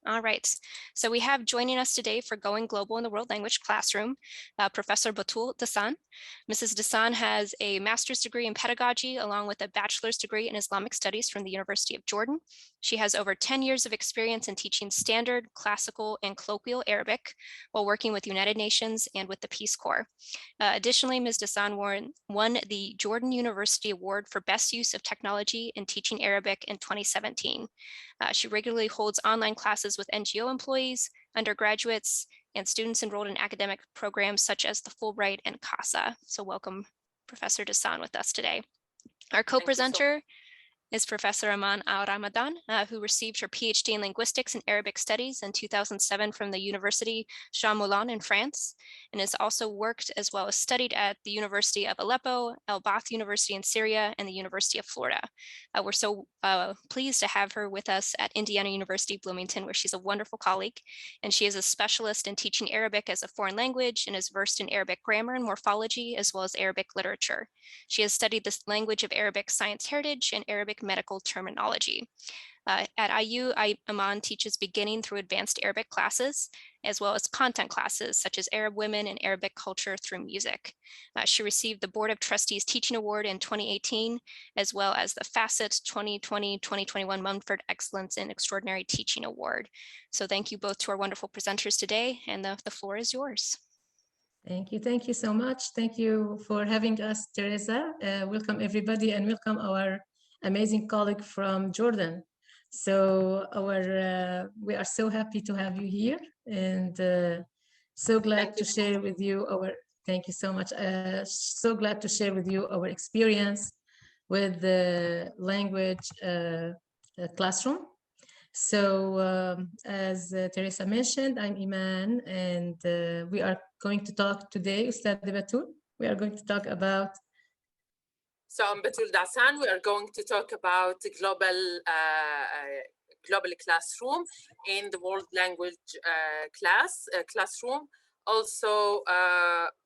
All right, so we have joining us today for Going Global in the World Language Classroom, Professor Batoul Da'san. Mrs. Da'san has a master's degree in pedagogy along with a bachelor's degree in Islamic studies from the University of Jordan. She has over 10 years of experience in teaching standard, classical, and colloquial Arabic while working with United Nations and with the Peace Corps. Additionally, Ms. Da'san won the Jordan University Award for Best Use of Technology in Teaching Arabic in 2017. She regularly holds online classes with NGO employees, undergraduates, and students enrolled in academic programs such as the Fulbright and CASA. So welcome, Professor Da'san, with us today. Our co-presenter is Professor Iman Alramadan, who received her PhD in Linguistics and Arabic Studies in 2007 from the University Jean Moulin in France, and has also worked as well as studied at the University of Aleppo, El Bath University in Syria, and the University of Florida. We're so pleased to have her with us at Indiana University Bloomington, where she's a wonderful colleague, and she is a specialist in teaching Arabic as a foreign language and is versed in Arabic grammar and morphology, as well as Arabic literature. She has studied the language of Arabic science heritage and Arabic medical terminology. At IU, Iman teaches beginning through advanced Arabic classes, as well as content classes such as Arab women and Arabic culture through music. She received the Board of Trustees Teaching Award in 2018, as well as the Facet 2020-2021 Mumford Excellence in Extraordinary Teaching Award. So thank you both to our wonderful presenters today, and the floor is yours. Thank you so much. Thank you for having us, Teresa. Welcome everybody, and welcome our amazing colleague from Jordan. So we are so happy to have you here, and so glad to share with you thank you so much. So glad to share with you our experience with the language classroom. So as Teresa mentioned, I'm Iman, and we are going to talk today, Ustad Batoul. We are going to talk about. So I'm Batoul Da'san. We are going to talk about global classroom in the world language classroom. Also,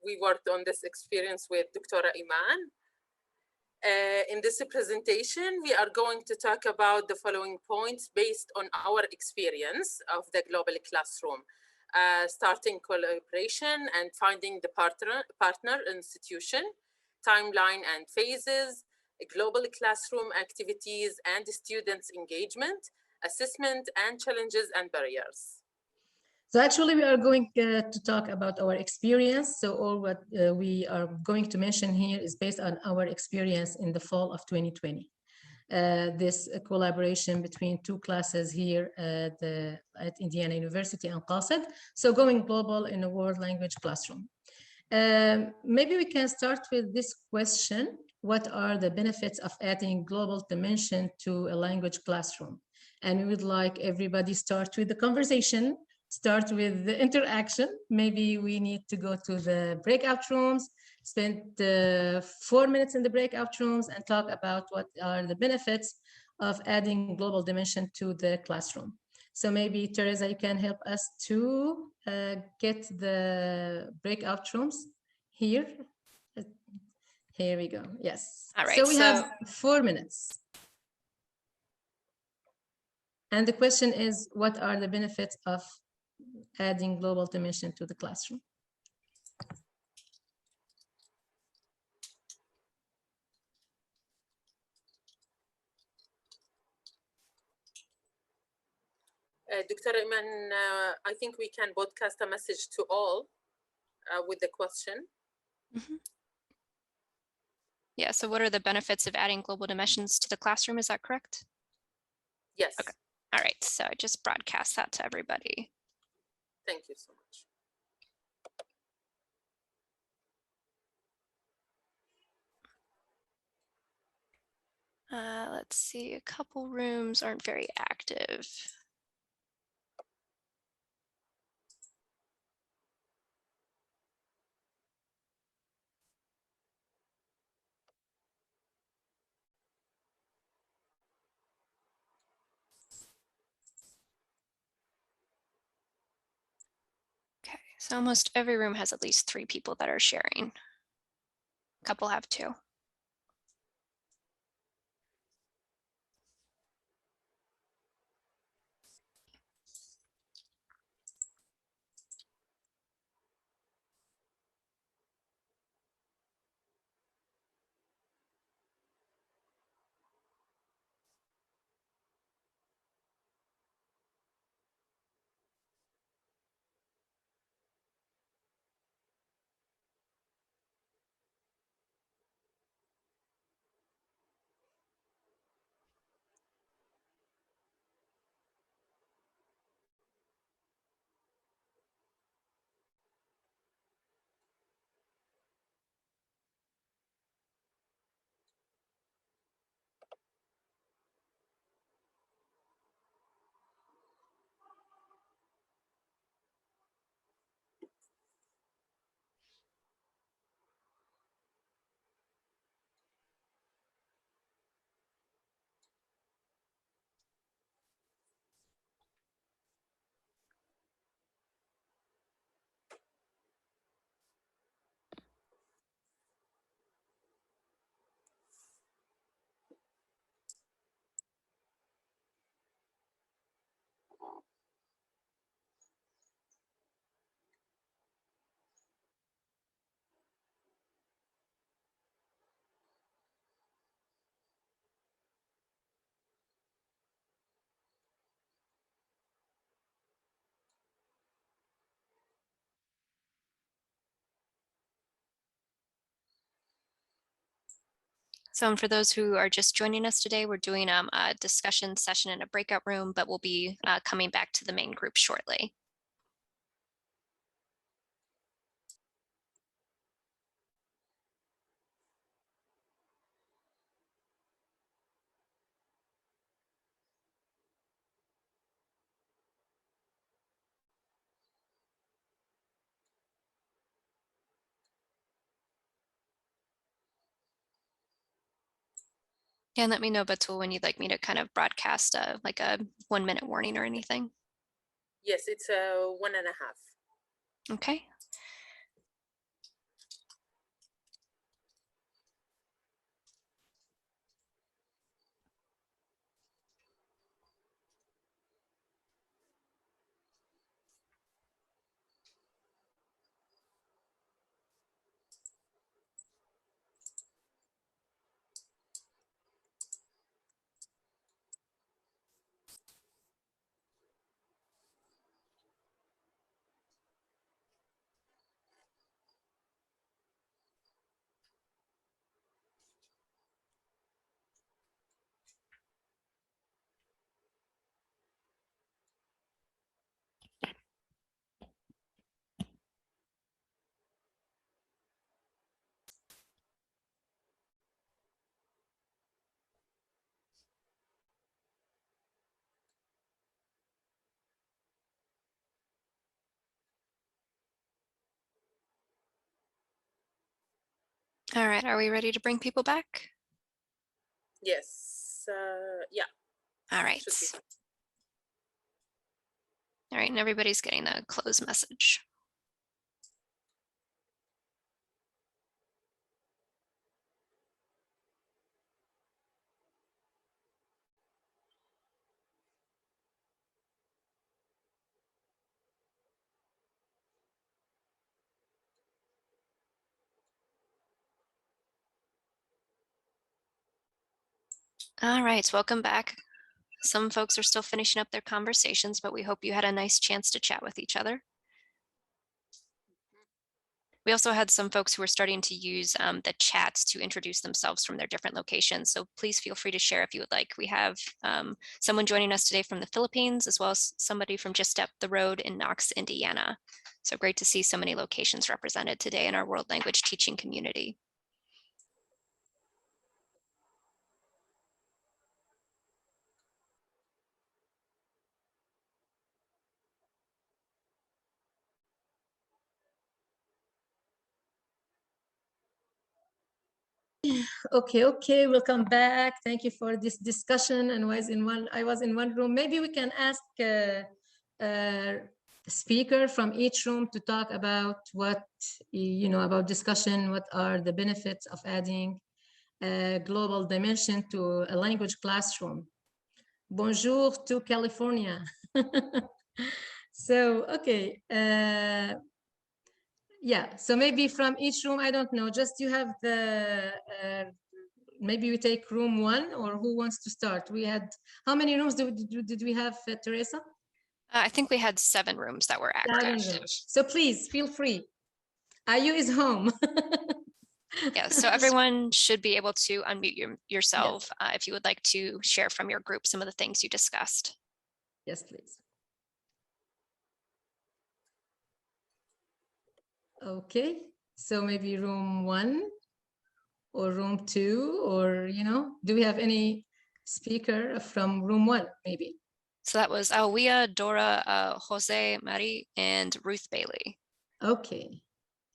we worked on this experience with Dr. Iman. In this presentation, we are going to talk about the following points based on our experience of the global classroom, starting collaboration and finding the partner institution, timeline and phases, global classroom activities and students' engagement, assessment and challenges and barriers. So actually, we are going to talk about our experience. So all what we are going to mention here is based on our experience in the fall of 2020. This collaboration between two classes here at Indiana University and Qasid. So going global in a world language classroom. Maybe we can start with this question. What are the benefits of adding global dimension to a language classroom? And we would like everybody start with the conversation. Start with the interaction. Maybe we need to go to the breakout rooms, spend 4 minutes in the breakout rooms and talk about what are the benefits of adding global dimension to the classroom. So maybe Teresa, you can help us to get the breakout rooms here. Here we go, yes. All right, so we have 4 minutes. And the question is, what are the benefits of adding global dimension to the classroom? Dr. Iman, I think we can broadcast a message to all with the question. Mm-hmm. Yeah, so what are the benefits of adding global dimensions to the classroom? Is that correct? Yes. Okay. All right, so I just broadcast that to everybody. Thank you so much. Let's see, a couple rooms aren't very active. Okay, so almost every room has at least 3 people that are sharing. A couple have 2. So for those who are just joining us today, we're doing a discussion session in a breakout room, but we'll be coming back to the main group shortly. And let me know, Batoul, when you'd like me to kind of broadcast like a 1-minute warning or anything. Yes, it's a 1.5. Okay. All right, are we ready to bring people back? Yes, yeah. All right. All right, and everybody's getting a close message. All right, welcome back. Some folks are still finishing up their conversations, but we hope you had a nice chance to chat with each other. We also had some folks who were starting to use the chats to introduce themselves from their different locations. So please feel free to share if you would like. We have someone joining us today from the Philippines, as well as somebody from just up the road in Knox, Indiana. So great to see so many locations represented today in our world language teaching community. Okay, welcome back. Thank you for this discussion. And I was in one room. Maybe we can ask a speaker from each room to talk about what, about discussion, what are the benefits of adding a global dimension to a language classroom. Bonjour to California. So, okay. Yeah, so maybe from each room, I don't know, just you have the, maybe we take room 1, or who wants to start? We had, how many rooms did we have, Teresa? I think we had 7 rooms that were active. 7 rooms. So please feel free. IU is home. Yeah, so everyone should be able to unmute yourself if you would like to share from your group some of the things you discussed. Yes, please. Okay, so maybe room 1 or room 2, or, do we have any speaker from room 1, maybe? So that was Alwea, Dora, Jose, Mari, and Ruth Bailey. Okay,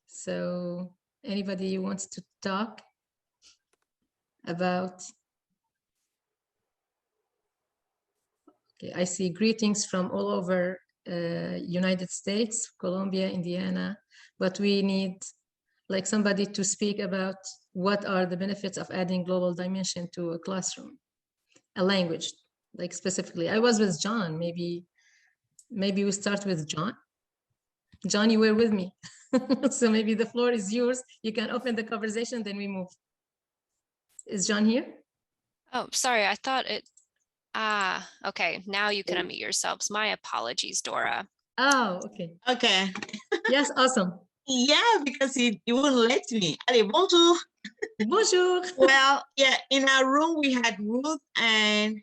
so anybody wants to talk about? Okay, I see greetings from all over United States, Colombia, Indiana, but we need like somebody to speak about what are the benefits of adding global dimension to a classroom, a language, like specifically. I was with John, maybe we start with John. John, you were with me. So maybe the floor is yours. You can open the conversation, then we move. Is John here? Oh, sorry, I thought it, okay, now you can unmute yourselves. My apologies, Dora. Oh, okay. Okay. Yes, awesome. Yeah, because he wouldn't let me. Allez, bonjour. Bonjour. Well, yeah, in our room we had Ruth and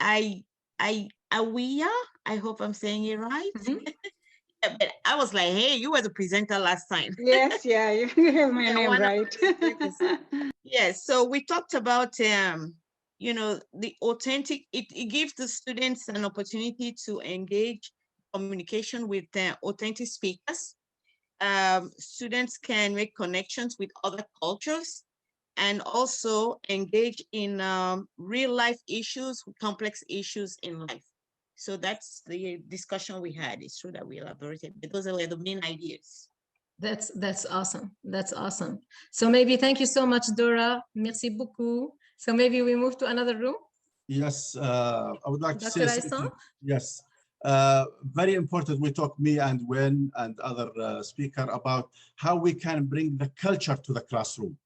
Awiya. I hope I'm saying it right. Yeah, but I was like, hey, you were the presenter last time. Yes, yeah, you have my name right. Yes, so we talked about you know, the authentic, it gives the students an opportunity to engage communication with authentic speakers. Students can make connections with other cultures and also engage in real life issues, complex issues in life. So that's the discussion we had. It's true that we elaborated, but those are the main ideas. That's awesome. That's awesome. So maybe thank you so much, Dora. Merci beaucoup. So maybe we move to another room. Yes, I would like to Dr. say Aysam? yes. Very important. We talk, me and Wen and other speaker, about how we can bring the culture to the classroom.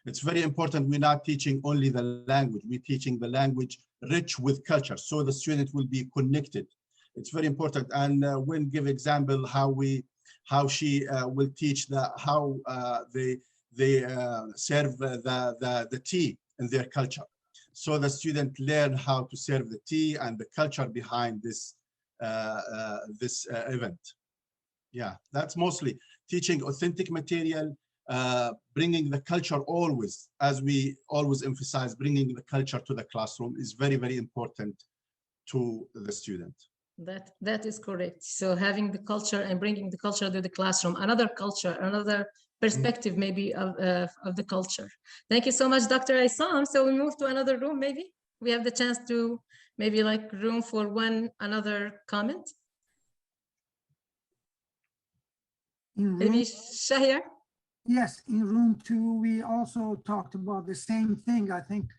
It's very important. We're not teaching only the language. We're teaching the language rich with culture, so the student will be connected. It's very important. And Wen give example how she will teach how they serve the tea in their culture. So the student learn how to serve the tea and the culture behind this event. Yeah, that's mostly teaching authentic material, bringing the culture always, as we always emphasize, bringing the culture to the classroom is very, very important to the student. That is correct. So having the culture and bringing the culture to the classroom, another culture, another perspective maybe of the culture. Thank you so much, Dr. Aysam. So we move to another room, maybe we have the chance to maybe like room for another comment. Maybe Shahir? Yes, in room 2, we also talked about the same thing. I think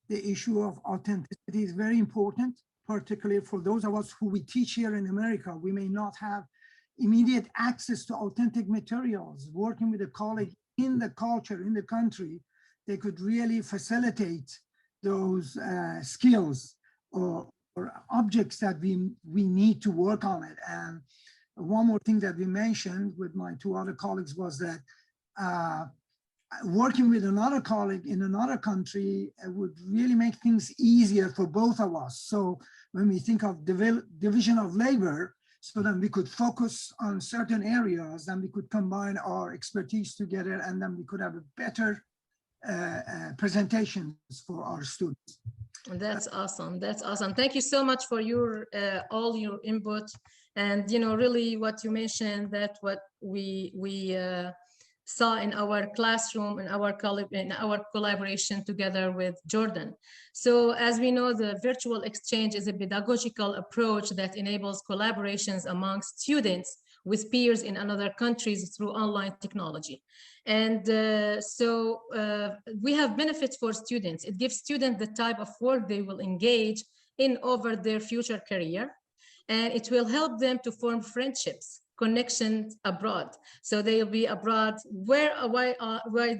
the issue of authenticity is very important, particularly for those of us who we teach here in America. We may not have immediate access to authentic materials. Working with a colleague in the culture, in the country, they could really facilitate those skills or objects that we need to work on it. And one more thing that we mentioned with my 2 other colleagues was that working with another colleague in another country would really make things easier for both of us. So when we think of division of labor, so then we could focus on certain areas, then we could combine our expertise together, and then we could have a better presentations for our students. That's awesome. That's awesome. Thank you so much for your all your input, and you know, really what you mentioned, that what we saw in our classroom, in our collaboration together with Jordan. So as we know, the virtual exchange is a pedagogical approach that enables collaborations among students with peers in other countries through online technology. And we have benefits for students. It gives students the type of work they will engage in over their future career, and it will help them to form friendships, connections abroad. So they'll be abroad where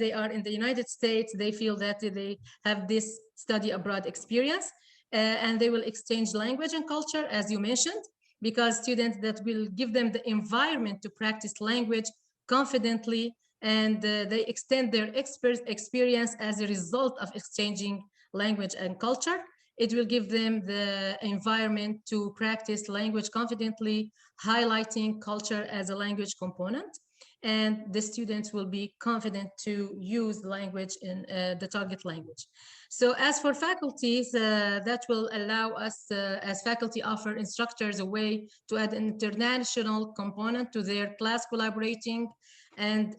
they are in the United States. They feel that they have this study abroad experience, and they will exchange language and culture, as you mentioned, because students that will give them the environment to practice language confidently, and they extend their experience as a result of exchanging language and culture. It will give them the environment to practice language confidently, highlighting culture as a language component. And the students will be confident to use language in the target language. So as for faculties, that will allow us, as faculty, offer instructors a way to add an international component to their class collaborating and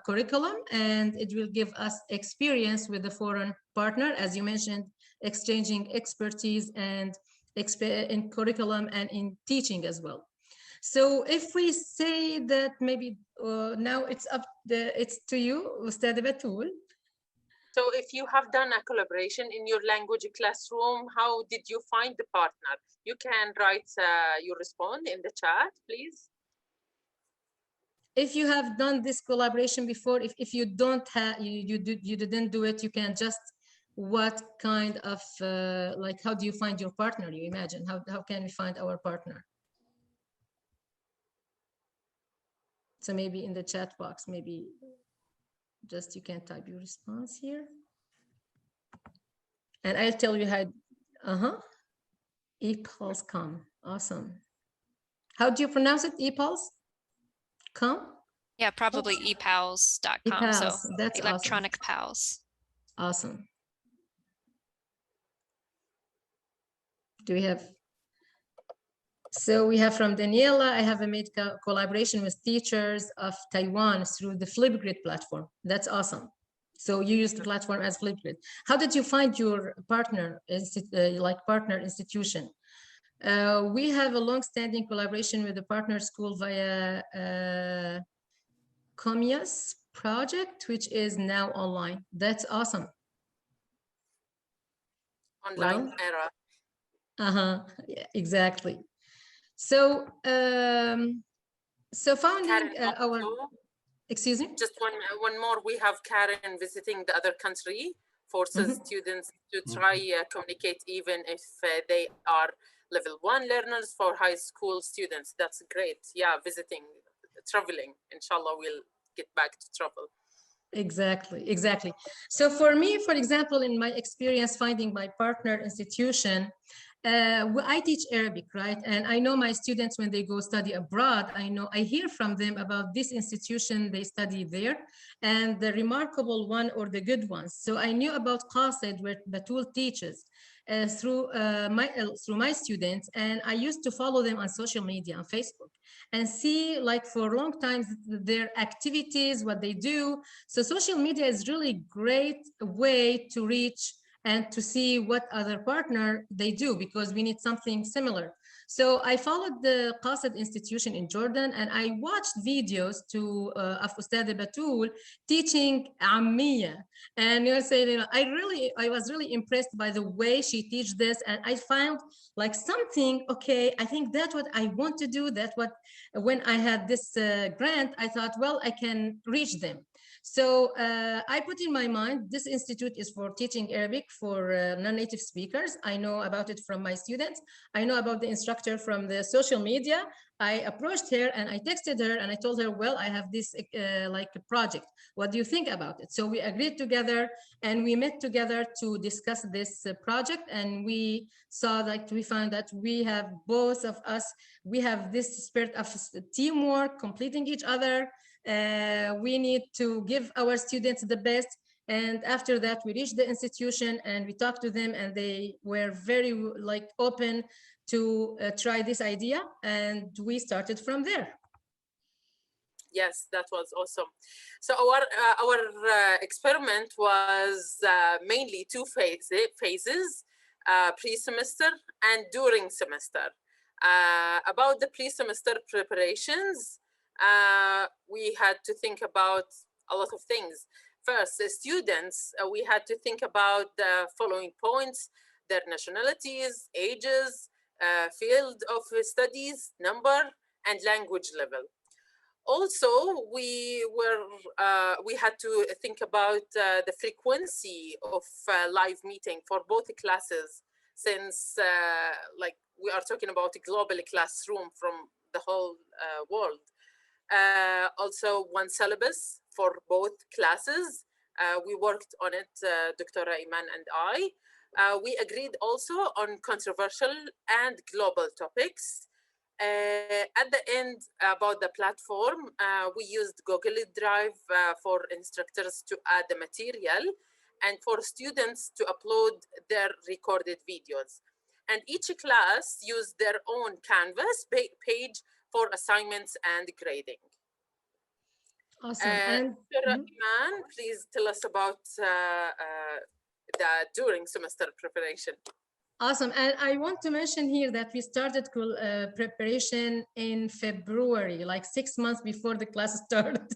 curriculum, and it will give us experience with the foreign partner, as you mentioned, exchanging expertise and in curriculum and in teaching as well. So if we say that maybe now it's to you, Ustad Batoul. So if you have done a collaboration in your language classroom, how did you find the partner? You can write your response in the chat, please. If you have done this collaboration before, if you don't have, you didn't do it, you can just, what kind of, like, how do you find your partner? You imagine, how can we find our partner? So maybe in the chat box, maybe just you can type your response here. And I'll tell you how, ePulse.com, awesome. How do you pronounce it, ePulse.com? Yeah, probably epals.com. So ePals, that's electronic pals. awesome. Do we have? So we have from Daniela, I have made collaboration with teachers of Taiwan through the Flipgrid platform. That's awesome. So you use the platform as Flipgrid. How did you find your partner, partner institution? We have a long-standing collaboration with the partner school via Comias project, which is now online. That's awesome. Online era. Yeah, exactly. So, founding Karen, excuse me? Just one more, we have Karen visiting the other country, forces students to try communicate even if they are level 1 learners for high school students. That's great. Yeah, visiting, traveling. Inshallah, we'll get back to travel. Exactly. So for me, for example, in my experience finding my partner institution, I teach Arabic, right? And I know my students, when they go study abroad, I hear from them about this institution they study there and the remarkable one or the good ones. So I knew about Qasid, where Batoul teaches through my students, and I used to follow them on social media, on Facebook, and see, like, for a long time their activities, what they do. So social media is really great way to reach and to see what other partner they do, because we need something similar. So I followed the Qasid Institution in Jordan, and I watched videos of Ustad Batoul teaching Ammiya. And I was really impressed by the way she teach this, and I found like something, okay, I think that's what I want to do. That's what, when I had this grant, I thought, well, I can reach them. So I put in my mind, this institute is for teaching Arabic for non-native speakers. I know about it from my students. I know about the instructor from the social media. I approached her and I texted her and I told her, well, I have this like a project. What do you think about it? So we agreed together and we met together to discuss this project. And we saw that we found that we have, both of us, we have this spirit of teamwork, completing each other. We need to give our students the best. And after that, we reached the institution and we talked to them, and they were very open to try this idea, and we started from there. Yes, that was awesome. So our experiment was mainly two phases, pre-semester and during semester. About the pre-semester preparations, we had to think about a lot of things. First, the students, we had to think about the following points: their nationalities, ages, field of studies, number, and language level. Also, we had to think about the frequency of live meeting for both classes, since we are talking about a global classroom from the whole world. Also, one syllabus for both classes. We worked on it, Dr. Iman and I. We agreed also on controversial and global topics. At the end, about the platform, we used Google Drive for instructors to add the material and for students to upload their recorded videos. And each class used their own Canvas page for assignments and grading. Awesome. And Iman, please tell us about the during semester preparation. Awesome. And I want to mention here that we started preparation in February, like 6 months before the class started.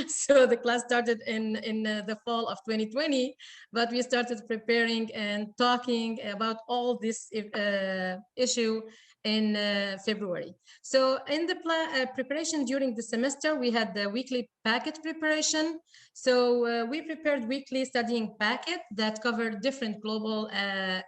So the class started in the fall of 2020, but we started preparing and talking about all this issue in February. So in the preparation during the semester, we had the weekly packet preparation. So we prepared weekly studying packet that covered different global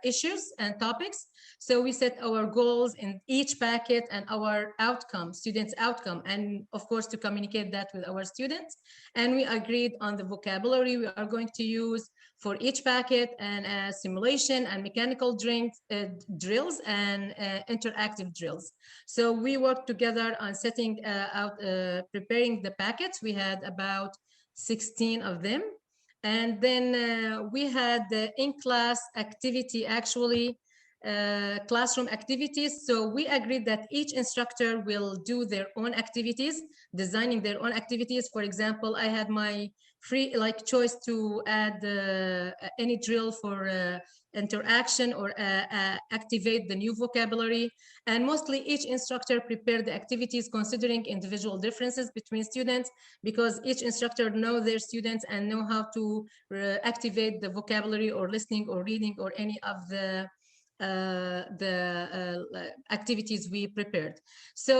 issues and topics. So we set our goals in each packet and our outcome, students' outcome, and of course to communicate that with our students. And we agreed on the vocabulary we are going to use for each packet, and simulation and mechanical drills and interactive drills. So we worked together on setting preparing the packets. We had about 16 of them. And then we had the in-class activity, actually, classroom activities. So we agreed that each instructor will do their own activities, designing their own activities. For example, I had my free choice to add any drill for interaction or activate the new vocabulary. And mostly each instructor prepared the activities considering individual differences between students, because each instructor knows their students and know how to activate the vocabulary or listening or reading or any of the activities we prepared. So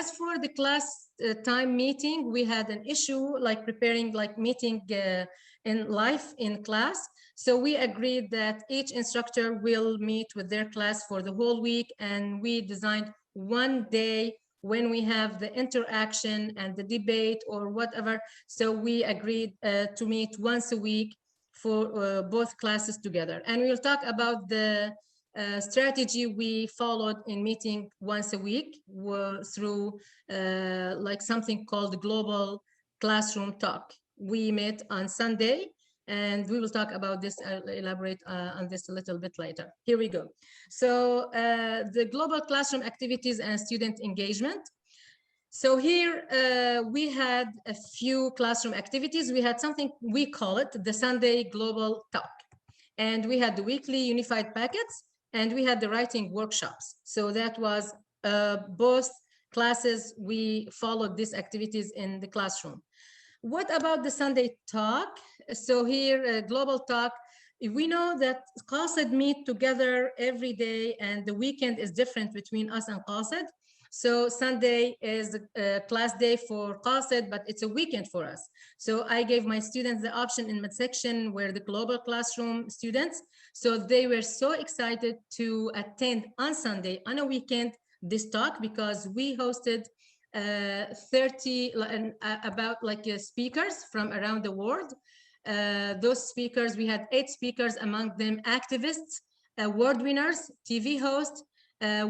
as for the class time meeting, we had an issue like preparing meeting in live in class. So we agreed that each instructor will meet with their class for the whole week, and we designed one day when we have the interaction and the debate or whatever. So we agreed to meet once a week for both classes together. And we'll talk about the strategy we followed in meeting once a week through something called Global Classroom Talk. We met on Sunday, and we will talk about this, elaborate on this a little bit later. Here we go. So the global classroom activities and student engagement. So here we had a few classroom activities. We had something, we call it the Sunday Global Talk. And we had the weekly unified packets, and we had the writing workshops. So that was both classes, we followed these activities in the classroom. What about the Sunday Talk? So here, Global Talk, we know that Qasid meet together every day, and the weekend is different between us and Qasid. So Sunday is a class day for Qasid, but it's a weekend for us. So I gave my students the option in midsection where the global classroom students. So they were so excited to attend on Sunday, on a weekend, this talk, because we hosted 30, about speakers from around the world. Those speakers, we had 8 speakers, among them activists, award winners, TV hosts.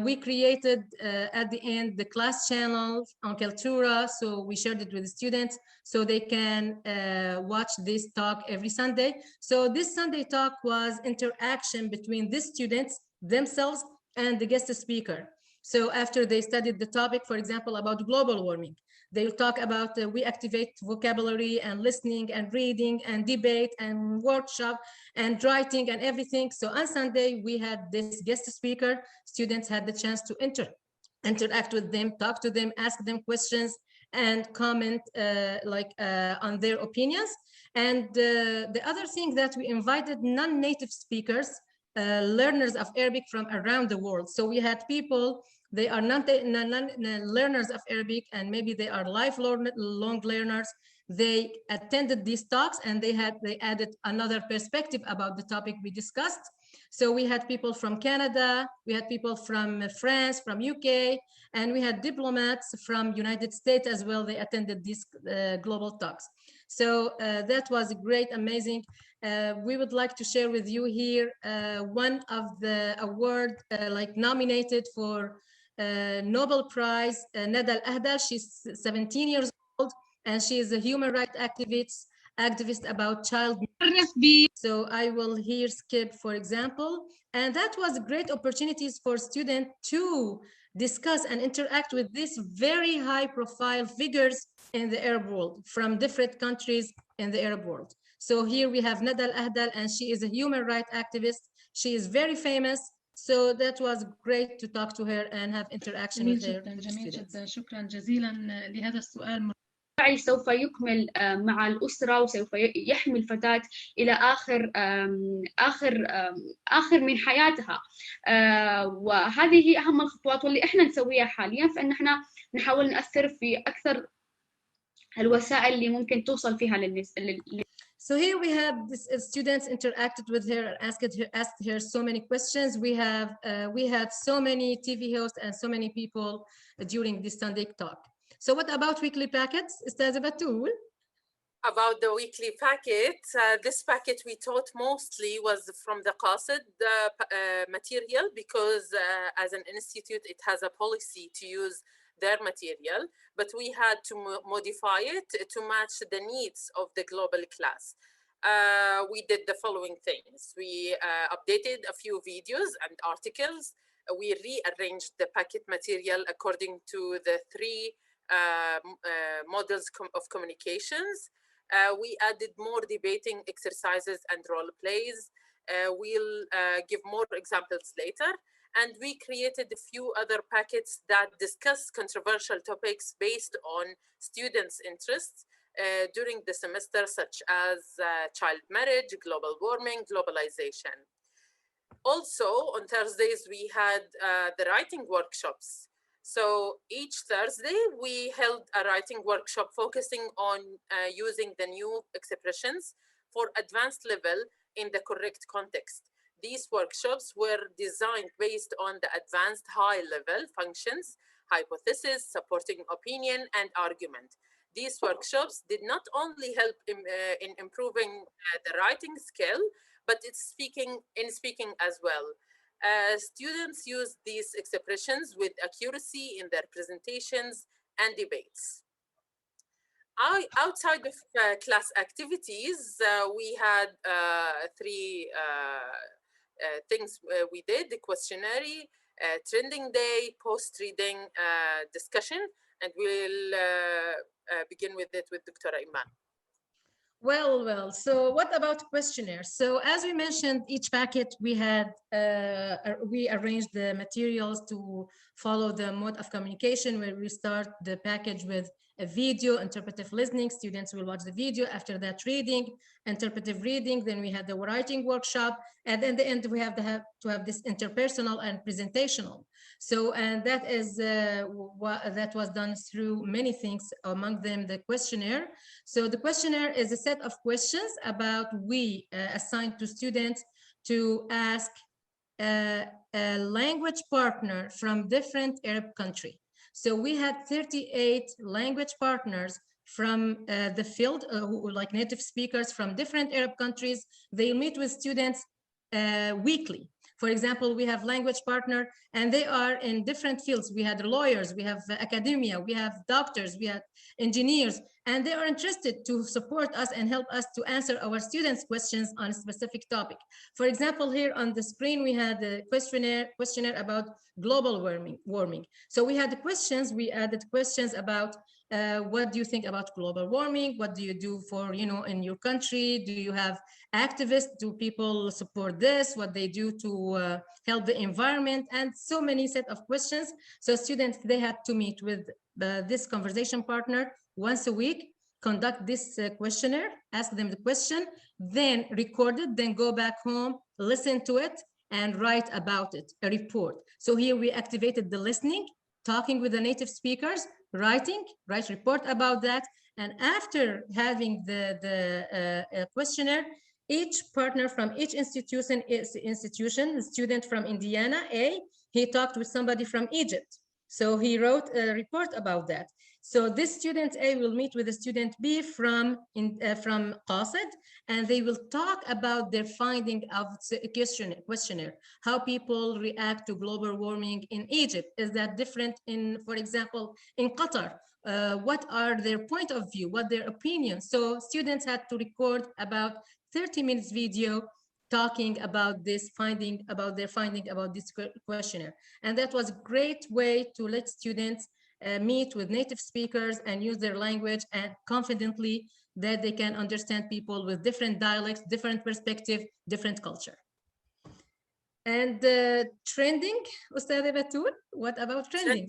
We created at the end the class channel on Kaltura, so we shared it with the students so they can watch this talk every Sunday. So this Sunday talk was interaction between the students themselves and the guest speaker. So after they studied the topic, for example, about global warming, they'll talk about we activate vocabulary and listening and reading and debate and workshop and writing and everything. So on Sunday, we had this guest speaker. Students had the chance to interact with them, talk to them, ask them questions, and comment on their opinions. And the other thing that we invited non-native speakers, learners of Arabic from around the world. So we had people, they are not learners of Arabic, and maybe they are lifelong learners. They attended these talks, and they added another perspective about the topic we discussed. So we had people from Canada, we had people from France, from UK, and we had diplomats from United States as well. They attended these global talks. So that was great, amazing. We would like to share with you here one of the award nominated for Nobel Prize, Nada Al-Ahdal. She's 17 years old, and she is a human rights activist about child. So I will here skip, for example, and that was great opportunities for students to discuss and interact with these very high profile figures in the Arab world from different countries in the Arab world. So here we have Nada Al-Ahdal, and she is a human rights activist. She is very famous. So that was great to talk to her and have interaction with her. جميل جدا، شكرا جزيلا لهذا السؤال. الوعي سوف يكمل مع الأسرة، وسوف يحمي الفتاة إلى آخر من حياتها، وهذه هي أهم الخطوات واللي إحنا نسويها حاليا. فإن إحنا نحاول نأثر في أكثر الوسائل اللي ممكن توصل فيها للناس. So here we have this, students interacted with her and asked her so many questions. We had so many TV hosts and so many people during this Sunday talk. So what about weekly packets, Ustaz Batoul? About the weekly packet, this packet we taught mostly was from the Qasid material, because as an institute, it has a policy to use their material, but we had to modify it to match the needs of the global class. We did the following things. We updated a few videos and articles. We rearranged the packet material according to the three models of communications. We added more debating exercises and role plays. We'll give more examples later. And we created a few other packets that discuss controversial topics based on students' interests during the semester, such as child marriage, global warming, globalization. Also, on Thursdays, we had the writing workshops. So each Thursday, we held a writing workshop focusing on using the new expressions for advanced level in the correct context. These workshops were designed based on the advanced high-level functions, hypothesis, supporting opinion, and argument. These workshops did not only help in improving the writing skill, but it's speaking as well. Students use these expressions with accuracy in their presentations and debates. Outside of class activities, we had three things we did: the questionnaire, trending day, post-reading discussion, and we'll begin with it with Dr. Iman. Well, so what about questionnaires? So as we mentioned, each packet we arranged the materials to follow the mode of communication, where we start the package with a video, interpretive listening. Students will watch the video. After that, reading, interpretive reading. Then we had the writing workshop. And then the end, we have to have this interpersonal and presentational. So, and that is that was done through many things, among them the questionnaire. So the questionnaire is a set of questions about we assigned to students to ask a language partner from different Arab country. So we had 38 language partners from the field, who like native speakers from different Arab countries. They meet with students weekly. For example, we have language partner, and they are in different fields. We had lawyers, we have academia, we have doctors, we have engineers, and they are interested to support us and help us to answer our students' questions on a specific topic. For example, here on the screen, we had a questionnaire about global warming. So we had the questions, we added questions about what do you think about global warming? What do you do for, in your country? Do you have activists? Do people support this? What they do to help the environment? And so many set of questions. So students, they had to meet with this conversation partner once a week, conduct this questionnaire, ask them the question, then record it, then go back home, listen to it, and write about it, a report. So here we activated the listening, talking with the native speakers, write report about that. And after having the questionnaire, each partner from each institution, the student from Indiana, A, he talked with somebody from Egypt. So he wrote a report about that. So this student A will meet with the student B from Qasid, and they will talk about their finding of the questionnaire, how people react to global warming in Egypt. Is that different in, for example, in Qatar? What are their point of view, what their opinions? So students had to record about 30 minutes video talking about this finding, about their finding about this questionnaire. And that was a great way to let students meet with native speakers and use their language, and confidently that they can understand people with different dialects, different perspective, different culture. And trending, Ustadha Batoul, what about trending?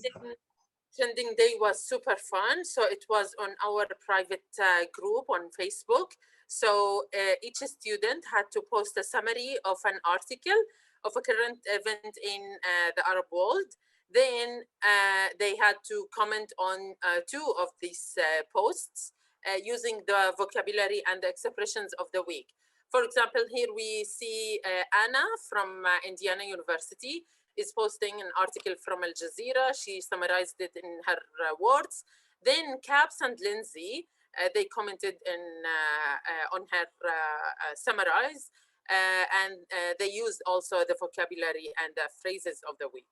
Trending day was super fun. So it was on our private group on Facebook. So each student had to post a summary of an article of a current event in the Arab world. Then they had to comment on 2 of these posts, using the vocabulary and the expressions of the week. For example, here we see Anna from Indiana University is posting an article from Al Jazeera. She summarized it in her words. Then Caps and Lindsay, they commented on her summarize, and they used also the vocabulary and the phrases of the week.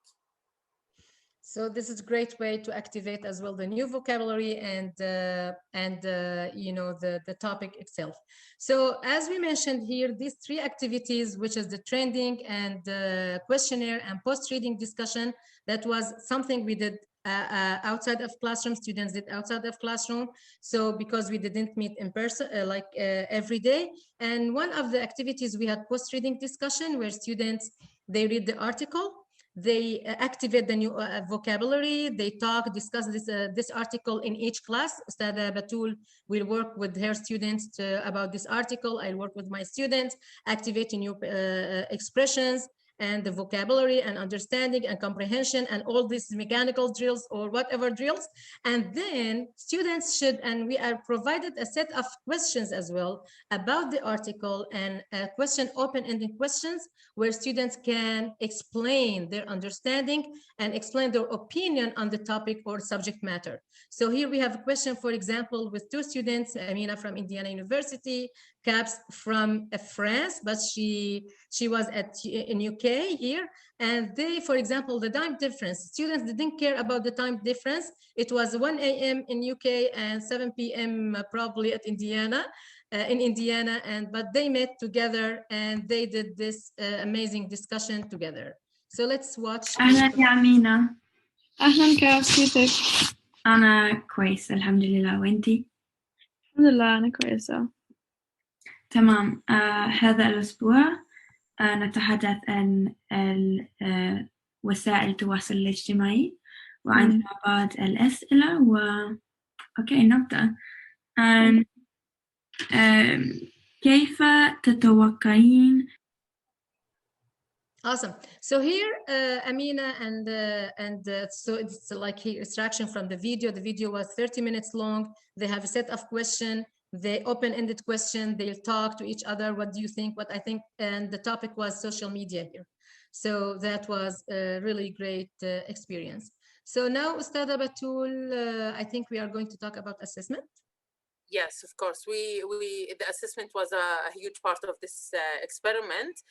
So this is a great way to activate as well the new vocabulary and you know, the topic itself. So as we mentioned here, these three activities, which is the trending and the questionnaire and post-reading discussion, that was something we did outside of classroom. Students did outside of classroom. So because we didn't meet in person every day. And one of the activities we had post-reading discussion where students, they read the article, they activate the new vocabulary, they talk, discuss this article in each class. Ustada Batoul will work with her students about this article. I'll work with my students, activating new expressions and the vocabulary and understanding and comprehension and all these mechanical drills or whatever drills. And then students should, and we are provided a set of questions as well about the article, and open-ended questions where students can explain their understanding and explain their opinion on the topic or subject matter. So here we have a question, for example, with two students, Amina from Indiana University, Caps from France, but she was in UK here, and they, for example, the time difference, students didn't care about the time difference. It was 1 a.m. in UK and 7 p.m. Probably at Indiana, in Indiana, but they met together and they did this amazing discussion together. So let's watch. أهلا يا أمينة. أهلا كيف كيفك؟ أنا كويسة الحمد لله، وأنتي؟ الحمد لله أنا كويسة. تمام. هذا الأسبوع نتحدث عن وسائل التواصل الاجتماعي وعندنا بعض الأسئلة أوكي نبدأ. كيف تتوقعين؟ Awesome. So here, Amina, so it's like here extraction from the video. The video was 30 minutes long. They have a set of questions. They open-ended question. They'll talk to each other. What do you think? What I think? And the topic was social media here. So that was a really great experience. So now, Ustada Batoul, I think we are going to talk about assessment. Yes, of course. The assessment was a huge part of this experiment.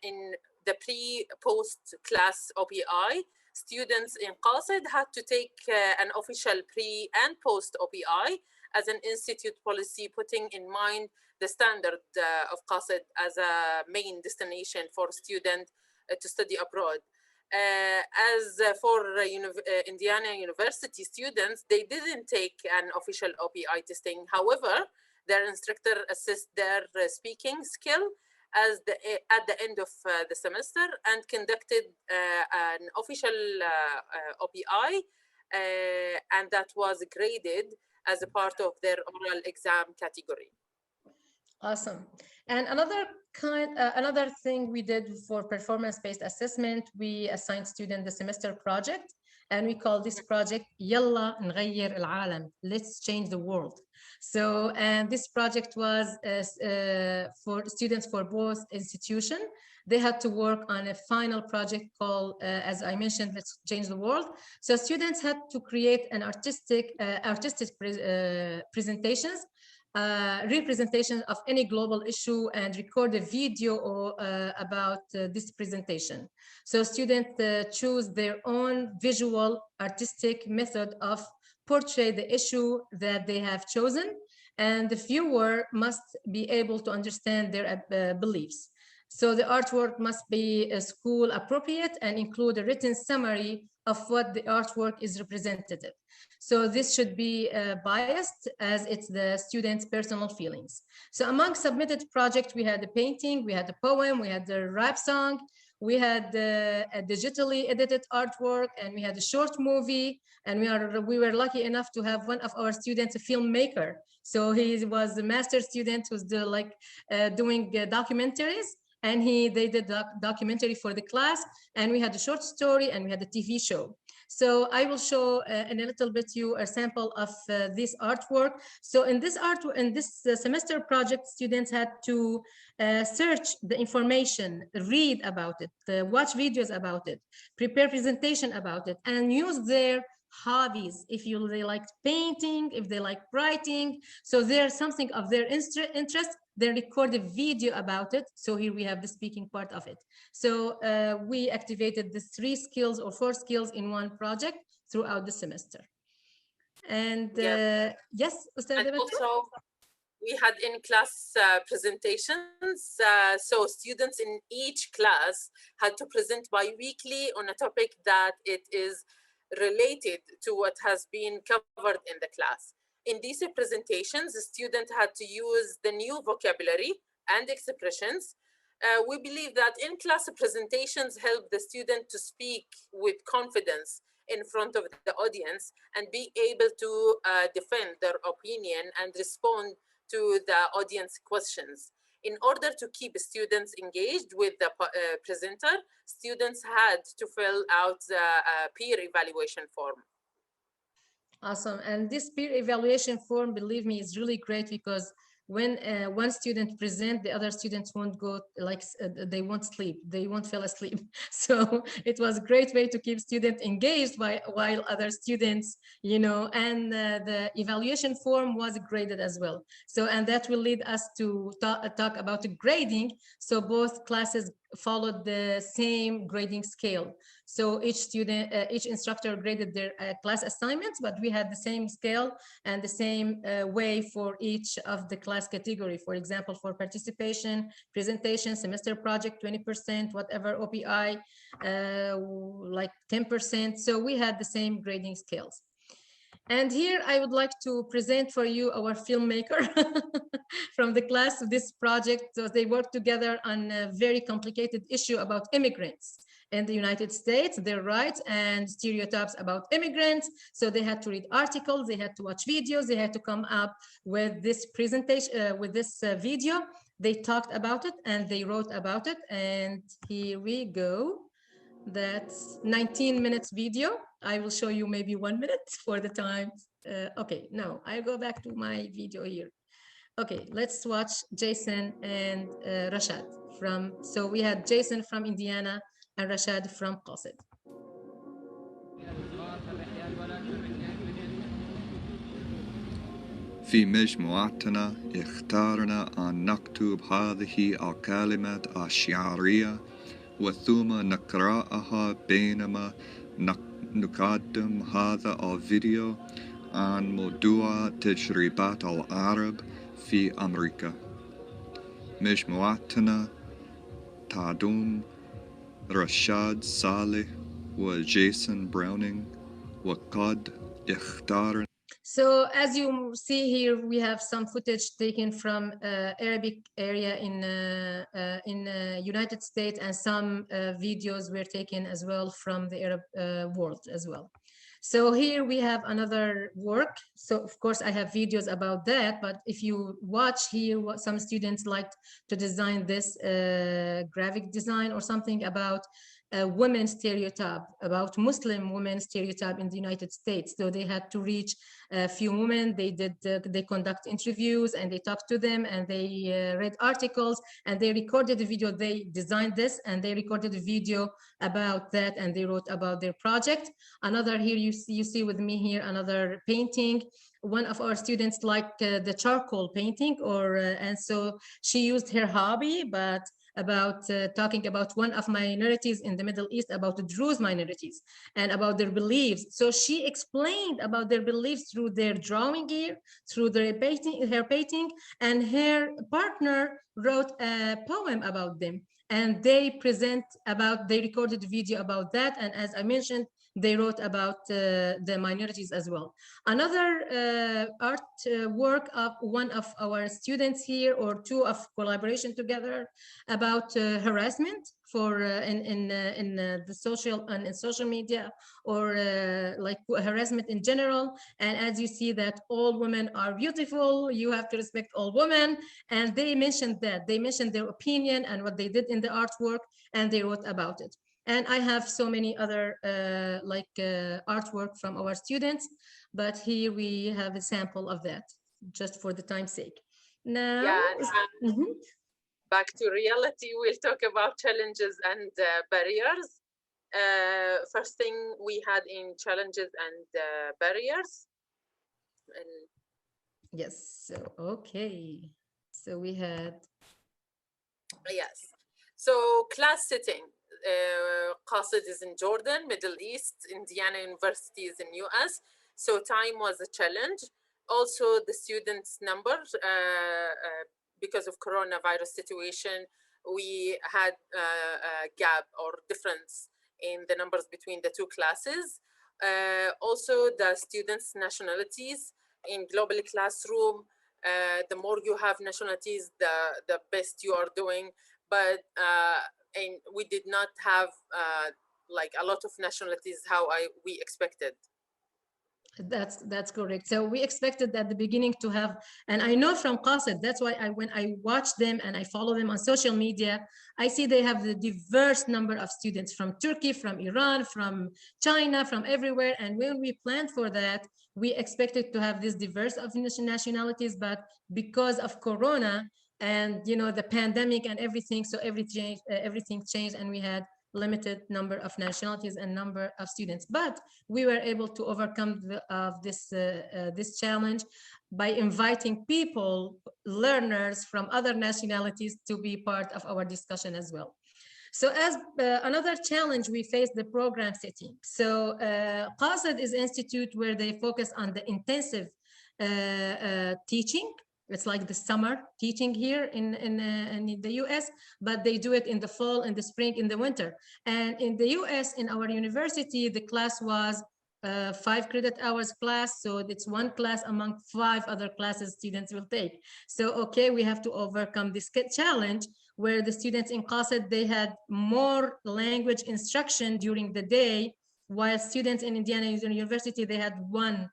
In the pre-post class OPI, students in Qasid had to take an official pre and post OPI as an institute policy, putting in mind the standard of Qasid as a main destination for students to study abroad. As for Indiana University students, they didn't take an official OPI testing. However, their instructor assessed their speaking skill at the end of the semester and conducted an official OPI, and that was graded as a part of their oral exam category. Awesome. And another thing we did for performance-based assessment, we assigned students the semester project, and we call this project Yalla نغير العالم, let's change the world. So, and this project was for students for both institutions. They had to work on a final project called, as I mentioned, Let's Change the World. So students had to create an artistic presentations, representation of any global issue, and record a video about this presentation. So students choose their own visual artistic method of portray the issue that they have chosen, and the viewer must be able to understand their beliefs. So the artwork must be school appropriate and include a written summary of what the artwork is representative. So this should be biased as it's the students' personal feelings. So among submitted projects, we had a painting, we had a poem, we had the rap song, we had a digitally edited artwork, and we had a short movie, and we were lucky enough to have one of our students a filmmaker. So he was a master student who's doing documentaries, and they did a documentary for the class, and we had a short story, and we had a TV show. So I will show in a little bit you a sample of this artwork. So in this semester project, students had to search the information, read about it, watch videos about it, prepare presentation about it, and use their hobbies. If they like painting, if they like writing, so there's something of their interest, they record a video about it. So here we have the speaking part of it. So we activated the 3 skills or 4 skills in one project throughout the semester. And yes, and also we had in-class presentations. So students in each class had to present bi-weekly on a topic that it is related to what has been covered in the class. In these presentations, the student had to use the new vocabulary and expressions. We believe that in-class presentations help the student to speak with confidence in front of the audience and be able to defend their opinion and respond to the audience questions. In order to keep students engaged with the presenter, students had to fill out the peer evaluation form. Awesome. And this peer evaluation form, believe me, is really great, because when one student presents, the other students won't go, like they won't sleep, they won't fall asleep. So it was a great way to keep students engaged while other students, and the evaluation form was graded as well. So, and that will lead us to talk about the grading. So both classes followed the same grading scale. So each instructor graded their class assignments, but we had the same scale and the same way for each of the class category. For example, for participation, presentation, semester project, 20%, whatever, OPI, like 10%. So we had the same grading scales. And here I would like to present for you our filmmaker from the class of this project. So they worked together on a very complicated issue about immigrants in the United States, their rights and stereotypes about immigrants. So they had to read articles, they had to watch videos, they had to come up with this presentation, with this video. They talked about it and they wrote about it. And here we go. That's 19 minutes video. I will show you maybe 1 minute for the time. Okay, no, I'll go back to my video here. Okay, let's watch Jason and Rashad so we had Jason from Indiana and Rashad from Qasid. في مجموعتنا اختارنا أن نكتب هذه الكلمات الشعرية وثم نقرأها بينما نقدم هذا الفيديو عن موضوع تجربة العرب في أمريكا. مجموعتنا تعدم رشاد صالح وجيسون براونينغ وقد اختار. So as you see here, we have some footage taken from Arabic area in United States, and some videos were taken as well from the Arab world as well. So here we have another work. So of course I have videos about that, but if you watch here, what some students liked to design this graphic design or something about women stereotype, about Muslim women stereotype in the United States. So they had to reach a few women. They conduct interviews and they talked to them and they read articles and they recorded the video. They designed this and they recorded a video about that and they wrote about their project. Another here you see with me here another painting. One of our students liked the charcoal painting, and so she used her hobby, but about talking about one of minorities in the Middle East, about the Druze minorities and about their beliefs. So she explained about their beliefs through their drawing here, through her painting, and her partner wrote a poem about them. And they recorded a video about that. And as I mentioned, they wrote about the minorities as well. Another art work of one of our students here, or two of collaboration together, about harassment for in the social media, or like harassment in general. And as you see that all women are beautiful, you have to respect all women. And they mentioned that, they mentioned their opinion and what they did in the artwork, and they wrote about it. And I have so many other artwork from our students, but here we have a sample of that, just for the time's sake. Now, yeah, back to reality, we'll talk about challenges and barriers. First thing we had in challenges and barriers. Yes, so okay. So we had. Yes, so class sitting. Qasid is in Jordan, Middle East, Indiana University is in US. So time was a challenge. Also the students' numbers, because of coronavirus situation, we had a gap or difference in the numbers between the two classes. Also the students' nationalities in global classroom, the more you have nationalities, the best you are doing. But and we did not have like a lot of nationalities how we expected. That's correct. So we expected at the beginning to have, and I know from Qasid, that's why when I watch them and I follow them on social media, I see they have the diverse number of students from Turkey, from Iran, from China, from everywhere. And when we planned for that, we expected to have this diverse of nationalities, but because of Corona and the pandemic and everything, so everything changed, and we had limited number of nationalities and number of students. But we were able to overcome this challenge by inviting people, learners from other nationalities, to be part of our discussion as well. So as another challenge, we faced the program setting. So Qasid is institute where they focus on the intensive teaching. It's like the summer teaching here in the US, but they do it in the fall, in the spring, in the winter. And in the US, in our university, the class was 5 credit hours class. So it's one class among 5 other classes students will take. So, okay, we have to overcome this challenge where the students in Qasid, they had more language instruction during the day, while students in Indiana University, they had one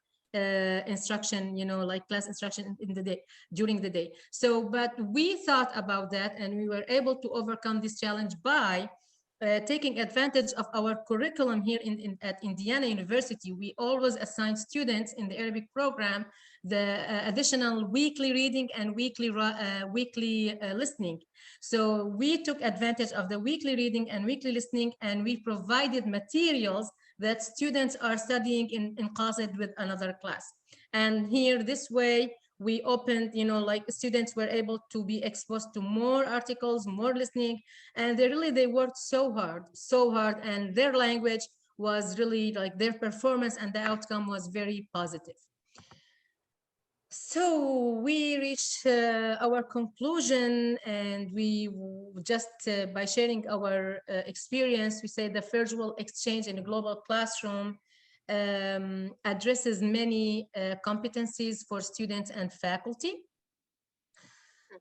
instruction, like class instruction in the day, during the day. So, but we thought about that, and we were able to overcome this challenge by taking advantage of our curriculum here at Indiana University. We always assign students in the Arabic program the additional weekly reading and weekly listening. So we took advantage of the weekly reading and weekly listening, and we provided materials that students are studying in Qasid with another class. And here, this way, we opened, like students were able to be exposed to more articles, more listening, and they worked so hard, and their language was really like their performance and the outcome was very positive. So we reached our conclusion, and we just, by sharing our experience, we say the virtual exchange in a global classroom addresses many competencies for students and faculty.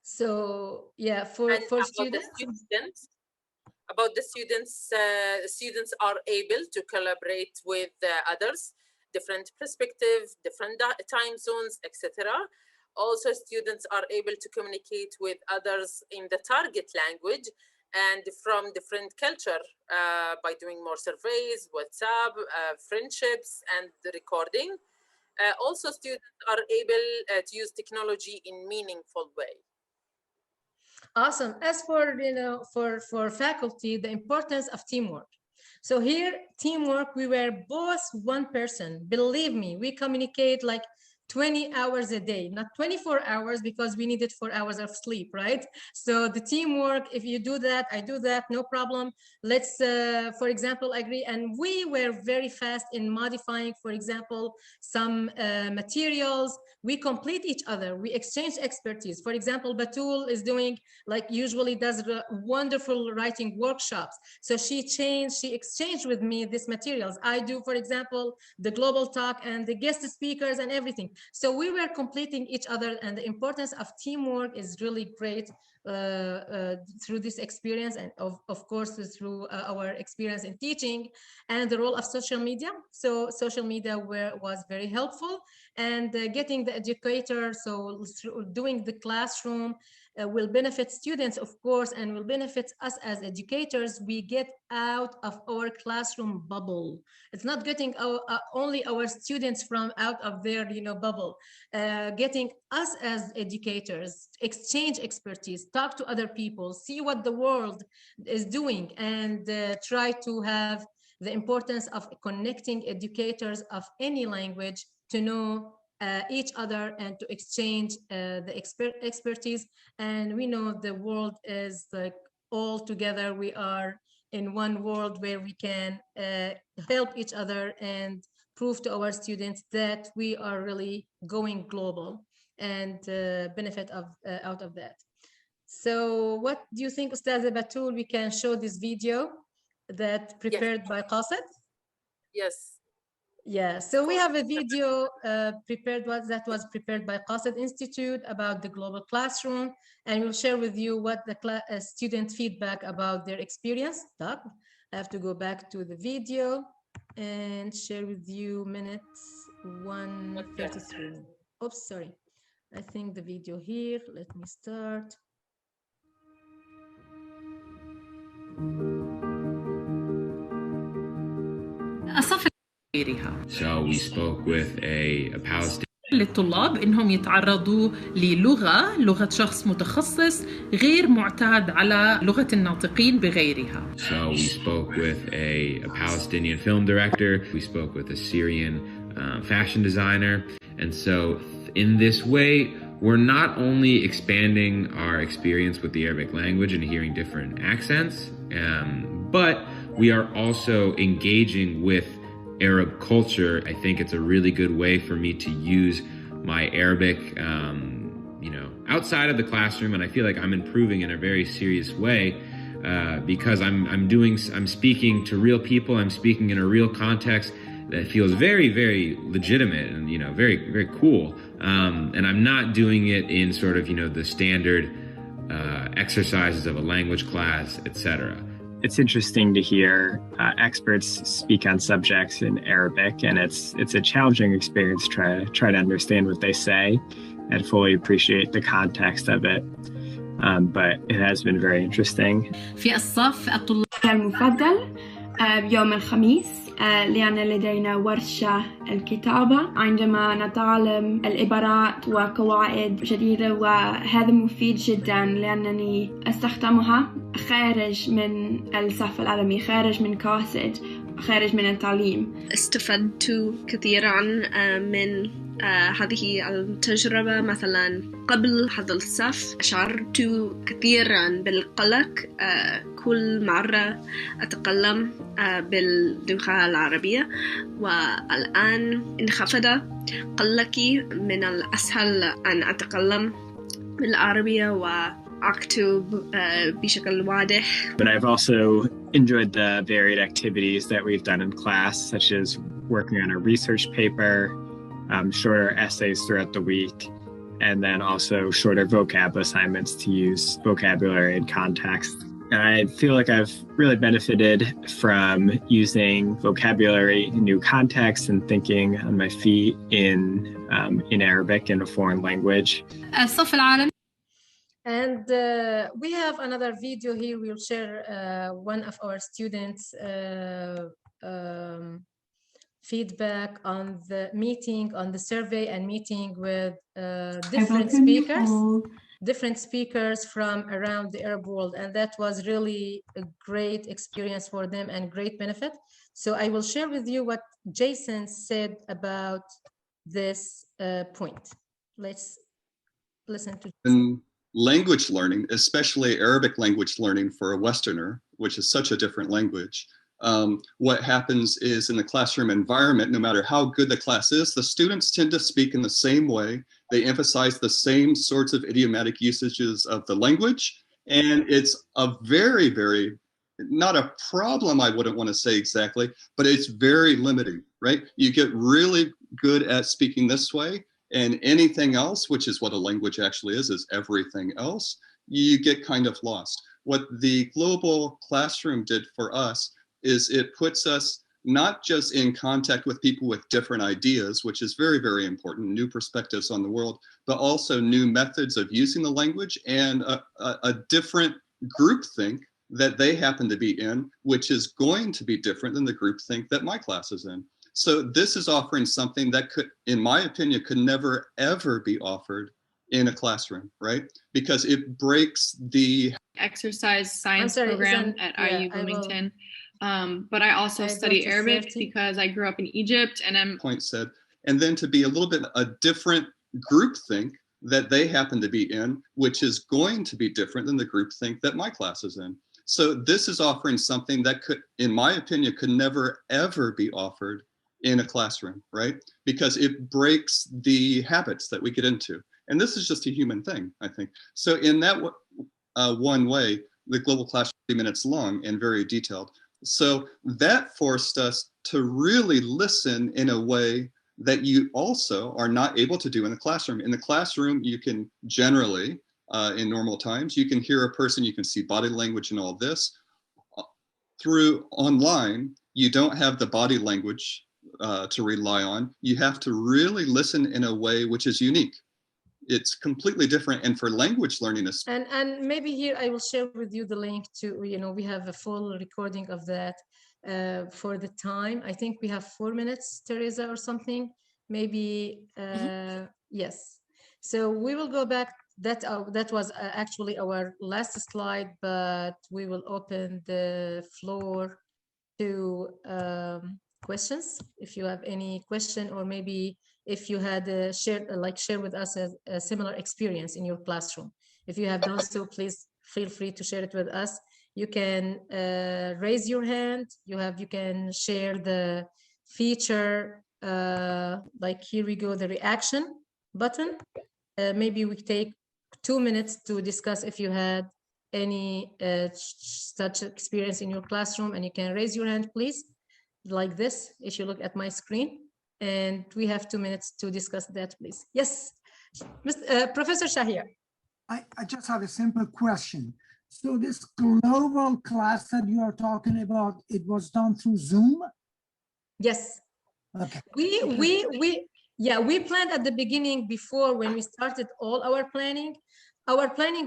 So yeah, for students. About the students, students are able to collaborate with others, different perspectives, different time zones, etc. Also, students are able to communicate with others in the target language and from different culture by doing more surveys, WhatsApp, friendships, and the recording. Also, students are able to use technology in meaningful way. Awesome. As for for faculty, the importance of teamwork. So here, teamwork, we were both one person. Believe me, we communicate like 20 hours a day, not 24 hours, because we needed 4 hours of sleep, right? So the teamwork, if you do that, I do that, no problem. Let's, for example, agree. And we were very fast in modifying, for example, some materials. We complete each other. We exchange expertise. For example, Batoul is doing, like usually does wonderful writing workshops. So she exchanged with me these materials. I do, for example, the global talk and the guest speakers and everything. So we were completing each other, and the importance of teamwork is really great through this experience, and of course through our experience in teaching, and the role of social media. So social media was very helpful, and getting the educator, so through doing the classroom will benefit students, of course, and will benefit us as educators. We get out of our classroom bubble. It's not getting only our students from out of their bubble, getting us as educators, exchange expertise, talk to other people, see what the world is doing, and try to have the importance of connecting educators of any language to know each other and to exchange the expertise. And we know the world is like all together. We are in one world where we can help each other and prove to our students that we are really going global and benefit out of that. So what do you think, Ustaza Batoul? We can show this video that prepared by Qasid? Yes. Yeah, so we have a video that was prepared by Qasid Institute about the global classroom, and we'll share with you what the student feedback about their experience. I have to go back to the video and share with you minutes 1:33. Oops, sorry. I think the video here. Let me start. So we spoke with a Palestinian للطلاب إنهم يتعرضوا لغة شخص متخصص غير معتاد على لغة الناطقين بغيرها. So we spoke with a Palestinian film director. We spoke with a Syrian fashion designer. And so in this way, we're not only expanding our experience with the Arabic language and hearing different accents, but we are also engaging with Arab culture. I think it's a really good way for me to use my Arabic, outside of the classroom, and I feel like I'm improving in a very serious way because I'm speaking to real people. I'm speaking in a real context that feels very, very legitimate and very, very cool. And I'm not doing it in sort of the standard exercises of a language class, etc. It's interesting to hear experts speak on subjects in Arabic, and it's a challenging experience to try to understand what they say and fully appreciate the context of it. But it has been very interesting. في الصف الطلاب المفضل يوم الخميس لأن لدينا ورشة الكتابة عندما نتعلم العبارات وقواعد جديدة، وهذا مفيد جدا لأنني أستخدمها خارج من الصف العالمي، خارج من قاصد، خارج من التعليم. استفدت كثيرا من هذه التجربة. مثلا قبل هذا الصف شعرت كثيرا بالقلق كل مرة أتكلم باللغة العربية، والآن انخفض قلقي. من الأسهل أن أتكلم بالعربية وأكتب بشكل واضح. But I've also enjoyed the varied activities that we've done in class, such as working on a research paper, shorter essays throughout the week, and then also shorter vocab assignments to use vocabulary and context. I feel like I've really benefited from using vocabulary in new contexts and thinking on my feet in Arabic, in a foreign language. And we have another video here. We'll share one of our students' feedback on the meeting, on the survey and meeting with different speakers from around the Arab world. And that was really a great experience for them and great benefit. So I will share with you what Jason said about this point. Let's listen to Jason. Language learning, especially Arabic language learning for a Westerner, which is such a different language. What happens is in the classroom environment, no matter how good the class is, the students tend to speak in the same way. They emphasize the same sorts of idiomatic usages of the language. And it's a very, very, not a problem, I wouldn't want to say exactly, but it's very limiting, right? You get really good at speaking this way, and anything else, which is what a language actually is everything else, you get kind of lost. What the global classroom did for us is it puts us not just in contact with people with different ideas, which is very, very important, new perspectives on the world, but also new methods of using the language and a different groupthink that they happen to be in, which is going to be different than the groupthink that my class is in. So this is offering something that could, in my opinion, could never, ever be offered in a classroom, right? Because it breaks the exercise science program at IU Bloomington. But I also study Arabic because I grew up in Egypt and I'm point said, and then to be a little bit a different groupthink that they happen to be in, which is going to be different than the groupthink that my class is in. So this is offering something that could, in my opinion, could never, ever be offered in a classroom, right? Because it breaks the habits that we get into. And this is just a human thing, I think. So in that one way, the global class is 3 minutes long and very detailed. So that forced us to really listen in a way that you also are not able to do in the classroom. In the classroom, you can generally, in normal times, you can hear a person, you can see body language and all this. Through online, you don't have the body language to rely on. You have to really listen in a way which is unique. It's completely different. And for language learning, and maybe here I will share with you the link to, we have a full recording of that for the time. I think we have 4 minutes, Teresa, or something, maybe. Yes. So we will go back. That was actually our last slide, but we will open the floor to questions. If you have any question, or maybe if you had share with us a similar experience in your classroom. If you have done so, please feel free to share it with us. You can raise your hand. You can share the feature, like here we go, the reaction button. Maybe we take 2 minutes to discuss if you had any such experience in your classroom, and you can raise your hand, please, like this, if you look at my screen. And we have 2 minutes to discuss that, please. Yes, Professor Shahir. I just have a simple question. So this global class that you are talking about, it was done through Zoom? Yes. Okay. We planned at the beginning, before when we started all our planning